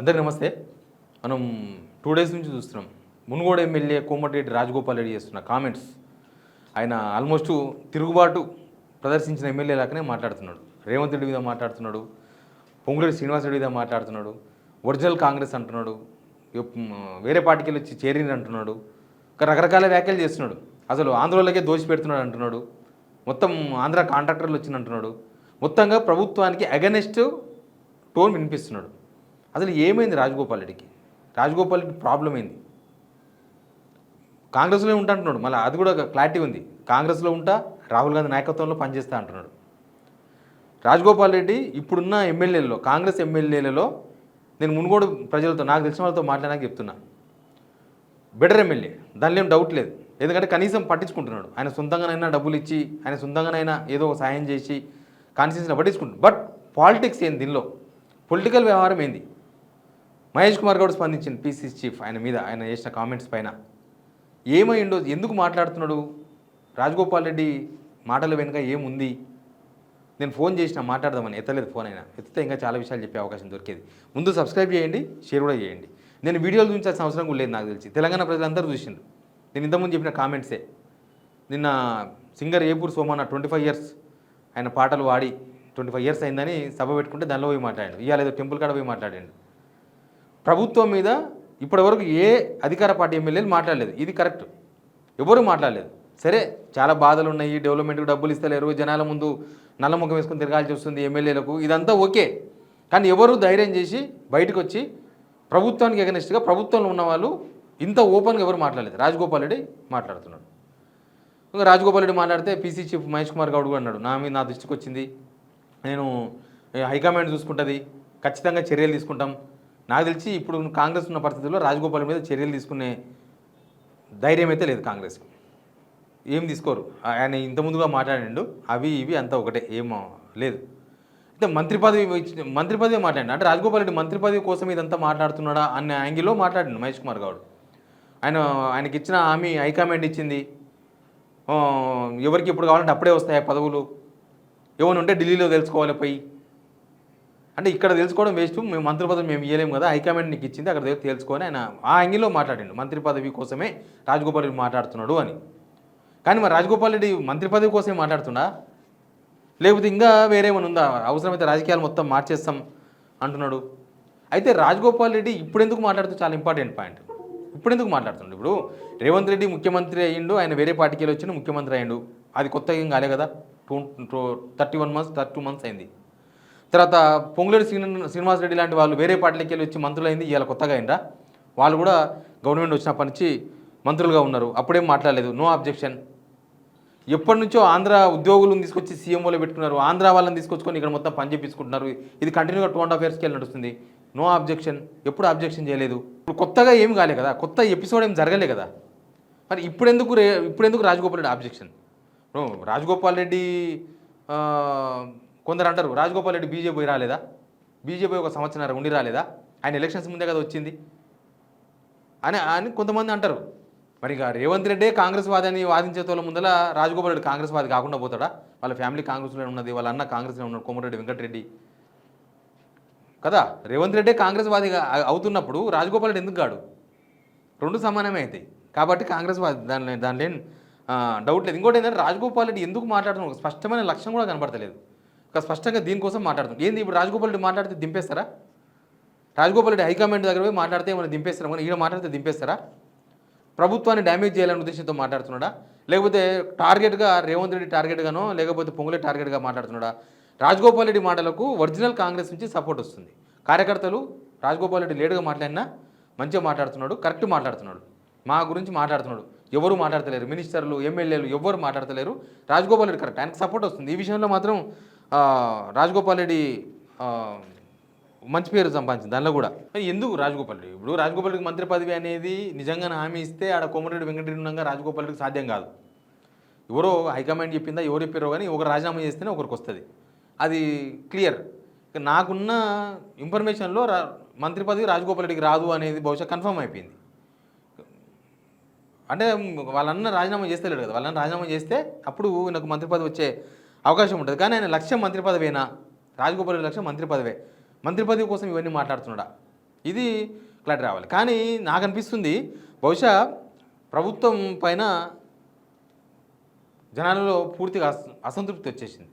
అందరికీ నమస్తే. మనం 2 డేస్ నుంచి చూస్తున్నాం. మునుగోడు ఎమ్మెల్యే కోమటిరెడ్డి రాజగోపాల్ రెడ్డి చేస్తున్న కామెంట్స్. ఆయన ఆల్మోస్ట్ తిరుగుబాటు ప్రదర్శించిన ఎమ్మెల్యే లాగానే మాట్లాడుతున్నాడు. రేవంత్ రెడ్డి మీద మాట్లాడుతున్నాడు, పొంగులేటి శ్రీనివాసరెడ్డి మీద మాట్లాడుతున్నాడు, ఒరిజినల్ కాంగ్రెస్ అంటున్నాడు, వేరే పార్టీకి వెళ్ళి వచ్చి చేరింది అంటున్నాడు, రకరకాల వ్యాఖ్యలు చేస్తున్నాడు. అసలు ఆంధ్రలోకే దోషి పెడుతున్నాడు అంటున్నాడు, మొత్తం ఆంధ్ర కాంట్రాక్టర్లు వచ్చింది అంటున్నాడు, మొత్తంగా ప్రభుత్వానికి అగెనెస్ట్ టోన్ వినిపిస్తున్నాడు. అసలు ఏమైంది రాజగోపాల్ రెడ్డికి? రాజగోపాల్ రెడ్డి ప్రాబ్లం ఏంది? కాంగ్రెస్లో ఉంటా అంటున్నాడు, మళ్ళీ అది కూడా క్లారిటీ ఉంది. కాంగ్రెస్లో ఉంటా, రాహుల్ గాంధీ నాయకత్వంలో పనిచేస్తా అంటున్నాడు. రాజగోపాల్ రెడ్డి ఇప్పుడున్న ఎమ్మెల్యేలలో, కాంగ్రెస్ ఎమ్మెల్యేలలో నేను మునుగోడు ప్రజలతో, నాకు తెలిసిన వాళ్ళతో మాట్లాడాక చెప్తున్నా, బెటర్ ఎమ్మెల్యే, దానిలో ఏం డౌట్ లేదు. ఎందుకంటే కనీసం పట్టించుకుంటున్నాడు. ఆయన సొంతంగానైనా డబ్బులు ఇచ్చి, ఆయన సొంతంగానైనా ఏదో సాయం చేసి కాన్స్టిట్యూన్సీని పట్టించుకుంటాడు. బట్ పాలిటిక్స్ ఏంది దీనిలో? పొలిటికల్ వ్యవహారం ఏంది? మహేష్ కుమార్ గౌడ్ స్పందించింది పీసీసీ చీఫ్ ఆయన మీద, ఆయన చేసిన కామెంట్స్ పైన. ఏమైండో, ఎందుకు మాట్లాడుతున్నాడు? రాజగోపాల్ రెడ్డి మాటల వెనుక ఏముంది? నేను ఫోన్ చేసిన మాట్లాడదామని, ఎత్తలేదు ఫోన్. అయినా ఎత్తితే ఇంకా చాలా విషయాలు చెప్పే అవకాశం దొరికేది. ముందు సబ్స్క్రైబ్ చేయండి, షేర్ కూడా చేయండి. నేను వీడియోలు చూపించాల్సిన అవసరం కూడా లేదు నాకు తెలిసి. తెలంగాణ ప్రజలందరూ చూసిండ్రు నేను ఇంతకుముందు చెప్పిన కామెంట్సే. నిన్న సింగర్ ఏపూర్ సోమన్న 25 years ఆయన పాటలు వాడి 25 years అయిందని సభ పెట్టుకుంటే దానిలో పోయి మాట్లాడాడు. ఇవాళ ఏదో టెంపుల్ కాడ పోయి మాట్లాడాడు. ప్రభుత్వం మీద ఇప్పటివరకు ఏ అధికార పార్టీ ఎమ్మెల్యేలు మాట్లాడలేదు. ఇది కరెక్ట్, ఎవరు మాట్లాడలేదు. సరే, చాలా బాధలు ఉన్నాయి, డెవలప్మెంట్కి డబ్బులు ఇస్తలేరు, జనాల ముందు నల్లముఖం వేసుకొని తిరగాల్సి వస్తుంది ఎమ్మెల్యేలకు, ఇదంతా ఓకే. కానీ ఎవరు ధైర్యం చేసి బయటకు వచ్చి ప్రభుత్వానికి ఎగనెస్ట్గా, ప్రభుత్వంలో ఉన్న వాళ్ళు ఇంత ఓపెన్గా ఎవరు మాట్లాడలేదు. రాజగోపాల్ రెడ్డి మాట్లాడుతున్నాడు. ఇంకా రాజగోపాల్ రెడ్డి మాట్లాడితే పీసీ చీఫ్ మహేష్ కుమార్ గౌడ్ కూడా అన్నాడు, నా దృష్టికి వచ్చింది, నేను హైకమాండ్ చూసుకుంటుంది, ఖచ్చితంగా చర్యలు తీసుకుంటాం. నాకు తెలిసి ఇప్పుడు కాంగ్రెస్ ఉన్న పరిస్థితుల్లో రాజగోపాల్ మీద చర్యలు తీసుకునే ధైర్యం అయితే లేదు కాంగ్రెస్కి. ఏం తీసుకోరు. ఆయన ఇంత ముందుగా మాట్లాడిండు, అవి ఇవి అంతా ఒకటే, ఏమో లేదు. అయితే మంత్రి పదవి మాట్లాడి, అంటే రాజగోపాల్ రెడ్డి మంత్రి పదవి కోసం ఇదంతా మాట్లాడుతున్నాడా అనే యాంగిల్లో మాట్లాడిండు మహేష్ కుమార్ గౌడ్. ఆయనకి ఇచ్చిన హామీ హైకమాండ్ ఇచ్చింది, ఎవరికి ఎప్పుడు కావాలంటే అప్పుడే వస్తాయి పదవులు, ఏమైనా ఉంటే ఢిల్లీలో తెలుసుకోవాలి పోయి, అంటే ఇక్కడ తెలుసుకోవడం వేస్ట్, మేము మంత్రి పదవి మేము ఇవ్వలేము కదా, హైకమాండ్ నీకు ఇచ్చింది, అక్కడ దగ్గర తెలుసుకొని ఆయన ఆ యాంగిల్లో మాట్లాడిండు. మంత్రి పదవి కోసమే రాజగోపాల్ రెడ్డి మాట్లాడుతున్నాడు అని. కానీ మరి రాజగోపాల్ రెడ్డి మంత్రి పదవి కోసమే మాట్లాడుతున్నా, లేకపోతే ఇంకా వేరేమైనా ఉందా? అవసరమైతే రాజకీయాలు మొత్తం మార్చేస్తాం అంటున్నాడు. అయితే రాజగోపాల్ రెడ్డి ఇప్పుడు ఎందుకు మాట్లాడుతూ చాలా ఇంపార్టెంట్ పాయింట్. ఇప్పుడు ఎందుకు మాట్లాడుతున్నాడు? ఇప్పుడు రేవంత్ రెడ్డి ముఖ్యమంత్రి అయ్యిండు, ఆయన వేరే పార్టీకి వెళ్ళి వచ్చిన ముఖ్యమంత్రి అయ్యిండు, అది కొత్తగా ఏం కాలే కదా. 32 months అయింది. తర్వాత పొంగులేటి శ్రీనివాసరెడ్డి లాంటి వాళ్ళు వేరే పార్టీలకి వెళ్ళి వచ్చి మంత్రులు అయింది, ఇవాళ కొత్తగా అయిందా? వాళ్ళు కూడా గవర్నమెంట్ వచ్చినప్పటి నుంచి మంత్రులుగా ఉన్నారు, అప్పుడేం మాట్లాడలేదు, నో అబ్జెక్షన్. ఎప్పటి నుంచో ఆంధ్ర ఉద్యోగులను తీసుకొచ్చి సీఎంఓలో పెట్టుకున్నారు, ఆంధ్ర వాళ్ళని తీసుకొచ్చుకొని ఇక్కడ మొత్తం పని చేపించుకుంటున్నారు. ఇది కంటిన్యూగా 2.5 yearsకి వెళ్ళి నడుస్తుంది, నో అబ్జెక్షన్, ఎప్పుడు అబ్జెక్షన్ చేయలేదు. ఇప్పుడు కొత్తగా ఏం కాలే కదా, కొత్త ఎపిసోడ్ ఏం జరగలే కదా. మరి ఇప్పుడెందుకు రాజగోపాల్ రెడ్డి అబ్జెక్షన్? రాజగోపాల్ రెడ్డి కొందరు అంటారు, రాజగోపాల్ రెడ్డి బీజేపీ పోయి రాలేదా, బీజేపీ 1 సంవత్సరం ఉండి రాలేదా, ఆయన ఎలక్షన్స్ ముందే కదా వచ్చింది అని కొంతమంది అంటారు. మరి ఇక రేవంత్ రెడ్డే కాంగ్రెస్ వాదని వాదించేతోళ్ళ ముందర రాజగోపాల్ రెడ్డి కాంగ్రెస్ వాది కాకుండా పోతాడా? వాళ్ళ ఫ్యామిలీ కాంగ్రెస్లో ఉన్నది, వాళ్ళ అన్న కాంగ్రెస్లో ఉన్నాడు, కోమటిరెడ్డి వెంకటరెడ్డి కదా. రేవంత్ రెడ్డే కాంగ్రెస్ వాదిగా అవుతున్నప్పుడు రాజగోపాల్ రెడ్డి ఎందుకు కాడు? 2 సమానమే అవుతాయి. కాబట్టి కాంగ్రెస్ వాది, దానిలో డౌట్ లేదు. ఇంకోటి ఏంటంటే రాజగోపాల్ రెడ్డి ఎందుకు మాట్లాడుతున్నాడు, స్పష్టమైన లక్ష్యం కూడా కనపడతలేదు. ఒక స్పష్టంగా దీనికోసం మాట్లాడుతుంది ఏంది? ఇప్పుడు రాజగోపాల్ రెడ్డి మాట్లాడితే దింపేస్తారా? రాజగోపాల్ రెడ్డి హైకమాండ్ దగ్గర పోయి మాట్లాడితే ఏమైనా దింపేస్తారా? కానీ ఈయన మాట్లాడితే దింపేస్తారా? ప్రభుత్వాన్ని డ్యామేజ్ చేయాలనే ఉద్దేశంతో మాట్లాడుతున్నాడా, లేకపోతే టార్గెట్గా రేవంత్ రెడ్డి టార్గెట్గానో, లేకపోతే పొంగులేటి టార్గెట్గా మాట్లాడుతున్నాడా? రాజగోపాల్ రెడ్డి మాటలకు ఒరిజినల్ కాంగ్రెస్ నుంచి సపోర్ట్ వస్తుంది. కార్యకర్తలు రాజగోపాల్ రెడ్డి లేటుగా మాట్లాడినా మంచిగా మాట్లాడుతున్నాడు, కరెక్ట్ మాట్లాడుతున్నాడు, మా గురించి మాట్లాడుతున్నాడు. ఎవరు మాట్లాడతలేరు, మినిస్టర్లు ఎమ్మెల్యేలు ఎవరు మాట్లాడతలేరు. రాజగోపాల్ రెడ్డి కరెక్ట్, ఆయనకు సపోర్ట్ వస్తుంది. ఈ విషయంలో మాత్రం రాజగోపాల్ రెడ్డి మంచి పేరు సంపాదించింది. దానిలో కూడా ఎందుకు రాజగోపాల్ రెడ్డి, ఇప్పుడు రాజగోపాల్ రెడ్డికి మంత్రి పదవి అనేది నిజంగా హామీ ఇస్తే ఆడ కోమటిరెడ్డి వెంకటరెడ్డి ఉండగా రాజగోపాల్ రెడ్డికి సాధ్యం కాదు. ఎవరో హైకమాండ్ చెప్పిందా, ఎవరు చెప్పారో కానీ ఒకరు రాజీనామా చేస్తేనే ఒకరికి వస్తుంది, అది క్లియర్. నాకున్న ఇన్ఫర్మేషన్లో మంత్రి పదవి రాజగోపాల్ రెడ్డికి రాదు అనేది బహుశా కన్ఫర్మ్ అయిపోయింది. అంటే వాళ్ళన్న రాజీనామా చేస్తలేడు కదా, వాళ్ళన్న రాజీనామా చేస్తే అప్పుడు నాకు మంత్రి పదవి వచ్చే అవకాశం ఉంటుంది. కానీ ఆయన లక్ష్యం మంత్రి పదవేనా? రాజగోపాల్ రెడ్డి లక్ష్యం మంత్రి పదవే. మంత్రి పదవి కోసం ఇవన్నీ మాట్లాడుతున్నాడా? ఇది క్లారిటీ రావాలి. కానీ నాకు అనిపిస్తుంది బహుశా ప్రభుత్వం పైన జనాలలో పూర్తిగా అసంతృప్తి వచ్చేసింది.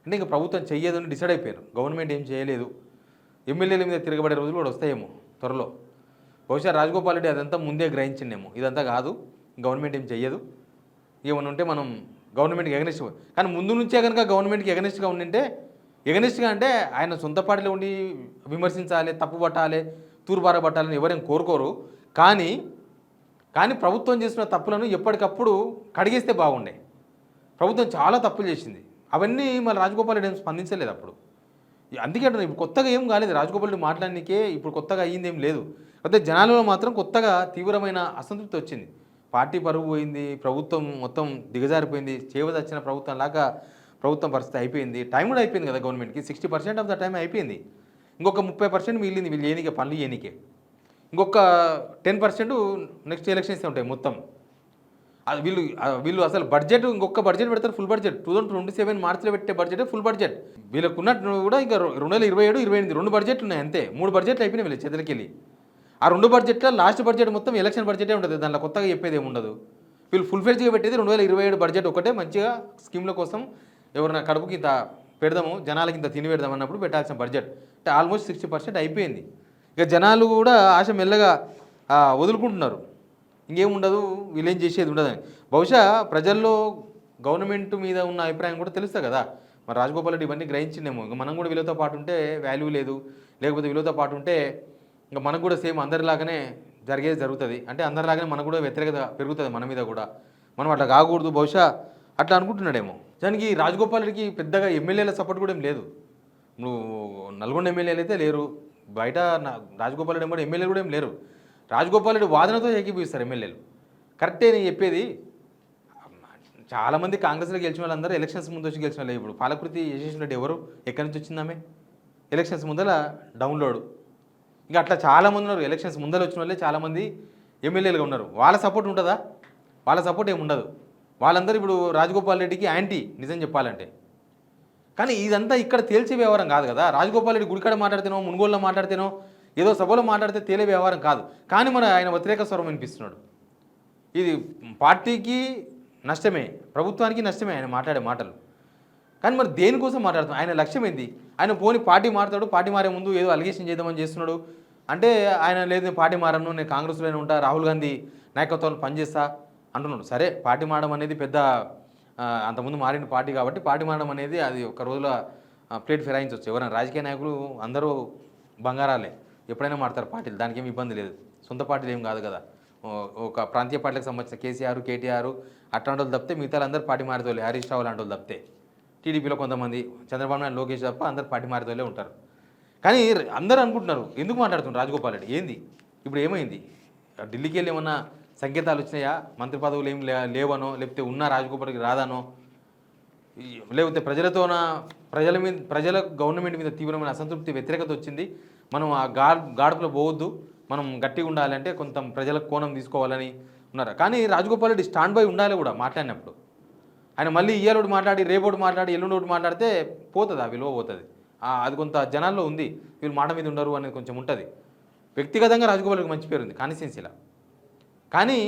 అంటే ఇంకా ప్రభుత్వం చెయ్యదని డిసైడ్ అయిపోయారు. గవర్నమెంట్ ఏం చేయలేదు, ఎమ్మెల్యేల మీద తిరగబడే రోజులు కూడా వస్తాయేమో త్వరలో. బహుశా రాజగోపాల్ రెడ్డి అదంతా ముందే గ్రహించిండేమో, ఇదంతా కాదు, గవర్నమెంట్ ఏం చెయ్యదు, ఏమన్నా ఉంటే మనం గవర్నమెంట్కి ఎగనిస్ట్. కానీ ముందు నుంచే కనుక గవర్నమెంట్కి ఎగనిస్ట్గా ఉండింటే, ఎగనిస్ట్గా అంటే ఆయన సొంత పార్టీలో ఉండి విమర్శించాలి, తప్పు పట్టాలి, తూర్పార పట్టాలని ఎవరేం కోరుకోరు. కానీ ప్రభుత్వం చేసిన తప్పులను ఎప్పటికప్పుడు కడిగేస్తే బాగుండే. ప్రభుత్వం చాలా తప్పులు చేసింది, అవన్నీ మళ్ళీ రాజగోపాల్ రెడ్డి ఏం స్పందించలేదు అప్పుడు. అందుకే అంటున్నా, ఇప్పుడు కొత్తగా ఏం కాలేదు రాజగోపాల్ రెడ్డి మాట్లాడడానికే, ఇప్పుడు కొత్తగా అయ్యింది ఏం లేదు. అయితే జనాలలో మాత్రం కొత్తగా తీవ్రమైన అసంతృప్తి వచ్చింది. పార్టీ పరువు పోయింది, ప్రభుత్వం మొత్తం దిగజారిపోయింది, చేవదచ్చిన ప్రభుత్వం లాగా ప్రభుత్వం పరిస్థితి అయిపోయింది. టైం కూడా అయిపోయింది కదా గవర్నమెంట్కి, 60% ఆఫ్ ద టైం అయిపోయింది. ఇంకొక 30% మిగిలింది వీళ్ళు ఏనికే, పనులు ఏనికే. ఇంకొక 10% నెక్స్ట్ ఎలక్షన్స్ ఉంటాయి మొత్తం. అది వీళ్ళు అసలు బడ్జెట్ ఇంకొక బడ్జెట్ పెడతారు, ఫుల్ బడ్జెట్ 2027 మార్చిలో పెట్టే బడ్జెట్ ఫుల్ బడ్జెట్. వీళ్ళకు ఉన్నట్టు కూడా ఇంకా 2027, 28 2 బడ్జెట్లు ఉన్నాయి అంతే. 3 బడ్జెట్లు అయిపోయినాయి వీళ్ళు చేతులకెళ్ళి. ఆ 2 బడ్జెట్లో లాస్ట్ బడ్జెట్ మొత్తం ఎలక్షన్ బడ్జెటే ఉంటుంది, దాంట్లో కొత్తగా చెప్పేది ఏమి ఉండదు. వీళ్ళు ఫుల్ ఫెడ్జ్గా పెట్టేది 2027 బడ్జెట్ ఒకటే. మంచిగా స్కీమ్ల కోసం ఎవరైనా కడుపుకి ఇంత పెడదాము, జనాలకి ఇంత తిని పెడదాం అన్నప్పుడు పెట్టాల్సిన బడ్జెట్ అంటే ఆల్మోస్ట్ 60% అయిపోయింది. ఇక జనాలు కూడా ఆశ మెల్లగా వదులుకుంటున్నారు, ఇంకేముండదు, వీళ్ళేం చేసేది ఉండదని. బహుశా ప్రజల్లో గవర్నమెంట్ మీద ఉన్న అభిప్రాయం కూడా తెలుస్తుంది కదా. మరి రాజగోపాల్ రెడ్డి ఇవన్నీ గ్రహించిందేమో, ఇంకా మనం కూడా వీళ్ళతో పాటు ఉంటే వాల్యూ లేదు, లేకపోతే వీళ్ళతో పాటు ఉంటే ఇంకా మనకు కూడా సేమ్ అందరిలాగానే జరిగేది జరుగుతుంది, అంటే అందరిలాగానే మనకు కూడా వ్యతిరేకత పెరుగుతుంది మన మీద కూడా, మనం అట్లా కాకూడదు బహుశా అట్లా అనుకుంటున్నాడేమో. దానికి రాజగోపాల్ రెడ్డికి పెద్దగా ఎమ్మెల్యేల సపోర్ట్ కూడా ఏం లేదు. నువ్వు నల్గొండ ఎమ్మెల్యేలు అయితే లేరు, బయట రాజగోపాల్ రెడ్డి కూడా ఎమ్మెల్యేలు కూడా ఏం లేరు. రాజగోపాల్ రెడ్డి వాదనతో ఏకీపిస్తారు ఎమ్మెల్యేలు. కరెక్టే నేను చెప్పేది. చాలామంది కాంగ్రెస్లో గెలిచిన వాళ్ళందరూ ఎలక్షన్స్ ముందు వచ్చి గెలిచిన వాళ్ళు. ఇప్పుడు పాలకృతి యశస్వి రెడ్డి ఎవరు, ఎక్కడి నుంచి వచ్చిందామే, ఎలక్షన్స్ ముందర డౌన్లోడ్. ఇంకా అట్లా చాలామంది ఉన్నారు, ఎలక్షన్స్ ముందర వచ్చిన వాళ్ళే చాలామంది ఎమ్మెల్యేలుగా ఉన్నారు. వాళ్ళ సపోర్ట్ ఉంటుందా? వాళ్ళ సపోర్ట్ ఏమి ఉండదు. వాళ్ళందరూ ఇప్పుడు రాజగోపాల్ రెడ్డికి యాంటీ నిజం చెప్పాలంటే. కానీ ఇదంతా ఇక్కడ తేల్చే వ్యవహారం కాదు కదా. రాజగోపాల్ రెడ్డి గుడికాడ మాట్లాడితేనో, మున్గోలులో మాట్లాడితేనో, ఏదో సభలో మాట్లాడితే తేలే వ్యవహారం కాదు. కానీ మన ఆయన వ్యతిరేక స్వరం వినిపిస్తున్నాడు. ఇది పార్టీకి నష్టమే, ప్రభుత్వానికి నష్టమే ఆయన మాట్లాడే మాటలు. కానీ మరి దేనికోసం మాట్లాడుతున్నాడు, ఆయన లక్ష్యం ఏంది? ఆయన పోని పార్టీ మారుతాడు, పార్టీ మారే ముందు ఏదో అలిగేషన్ చేద్దామని చేస్తున్నాడు. అంటే ఆయన లేదు నేను పార్టీ మారను, నేను కాంగ్రెస్లోనే ఉంటా, రాహుల్ గాంధీ నాయకత్వాన్ని పనిచేస్తా అంటున్నాడు. సరే, పార్టీ మారడం అనేది పెద్ద అంతకుముందు మారిన పార్టీ కాబట్టి పార్టీ మారడం అనేది అది ఒక రోజుల ప్లేట్ ఫిరాయించవచ్చు. ఎవరైనా రాజకీయ నాయకులు అందరూ బంగారాలే, ఎప్పుడైనా మారుతారు పార్టీలు, దానికి ఏమి ఇబ్బంది లేదు. సొంత పార్టీలు ఏం కాదు కదా. ఒక ప్రాంతీయ పార్టీలకు సంబంధించిన కేసీఆర్, కేటీఆర్ అట్లాంటి వాళ్ళు తప్పితే మిగతా అందరూ పార్టీ మారేతోలే. హరీష్ రావు లాంటి వాళ్ళు తప్పితే, టీడీపీలో కొంతమంది, చంద్రబాబు నాయుడు, లోకేష్ తప్ప అందరు పార్టీ మారేతోలే ఉంటారు. కానీ అందరూ అనుకుంటున్నారు ఎందుకు మాట్లాడుతున్నారు రాజగోపాల్ రెడ్డి ఏంది, ఇప్పుడు ఏమైంది, ఢిల్లీకి వెళ్ళి ఏమన్నా సంకేతాలు వచ్చినాయా, మంత్రి పదవులు ఏం లేవనో, లేకపోతే ఉన్న రాజగోపాల్ రెడ్డికి రాదానో, లేకపోతే ప్రజల గవర్నమెంట్ మీద తీవ్రమైన అసంతృప్తి, వ్యతిరేకత వచ్చింది, మనం ఆ గాడుపులో పోవద్దు, మనం గట్టిగా ఉండాలంటే కొంత ప్రజల కోణం తీసుకోవాలని ఉన్నారు. కానీ రాజగోపాల్ రెడ్డి స్టాండ్ బై ఉండాలి కూడా మాట్లాడినప్పుడు. ఆయన మళ్ళీ ఇయ్యాలోడు మాట్లాడి, రేపోడు మాట్లాడి, ఎల్లుండోడు మాట్లాడితే పోతుంది, ఆ విలువ పోతుంది. అది కొంత జనాల్లో ఉంది, వీళ్ళు మాట మీద ఉండరు అనేది కొంచెం ఉంటుంది. వ్యక్తిగతంగా రాజగోపాల్ రెడ్డికి మంచి పేరు ఉంది కాన్స్టిట్యున్సీలో. కానీ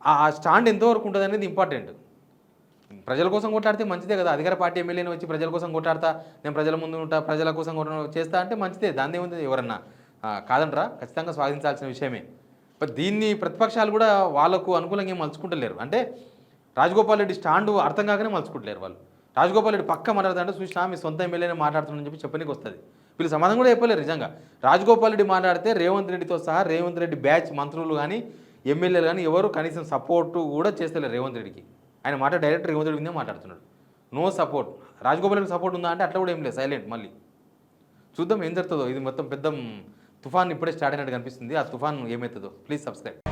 ఆ స్టాండ్ ఎంతవరకు ఉంటుంది అనేది ఇంపార్టెంట్. ప్రజల కోసం కొట్లాడితే మంచిదే కదా. అధికార పార్టీ ఎమ్మెల్యేని వచ్చి ప్రజల కోసం కొట్లాడతా, నేను ప్రజల ముందు ఉంటా, ప్రజల కోసం చేస్తా అంటే మంచిదే, దాన్ని ఏముంది, ఎవరన్నా కాదంటారా? ఖచ్చితంగా స్వాగతించాల్సిన విషయమే. బట్ దీన్ని ప్రతిపక్షాలు కూడా వాళ్ళకు అనుకూలంగా ఏం మలుచుకుంటలేరు. అంటే రాజగోపాల్ రెడ్డి స్టాండు అర్థం కాకనే మలుచుకుంటలేరు వాళ్ళు. రాజగోపాల్ రెడ్డి పక్క మాట్లాడుతుంటే చూసినా మీ సొంత ఎమ్మెల్యేనే మాట్లాడుతున్నారని చెప్పి చెప్పడానికి వస్తుంది. వీళ్ళు సమాధానం కూడా చెప్పలేరు నిజంగా. రాజగోపాల్ రెడ్డి మాట్లాడితే రేవంత్ రెడ్డితో సహా రేవంత్ రెడ్డి బ్యాచ్ మంత్రులు కానీ ఎమ్మెల్యేలు కానీ ఎవరు కనీసం సపోర్టు కూడా చేస్తలేరు రేవంత్ రెడ్డికి. ఆయన మాట డైరెక్ట్ రేవంత్ రెడ్డి మీదే మాట్లాడుతున్నాడు. No support. Rajagopal Reddy support ఉందా అంటే అట్లా కూడా ఏం లేదు, సైలెంట్. మళ్ళీ చూద్దాం ఏం జరుగుతుందో. ఇది మొత్తం పెద్ద తుఫాన్ ఇప్పుడే స్టార్ట్ అయినట్టు కనిపిస్తుంది. ఆ తుఫాన్ ఏమవుతుందో. Please subscribe.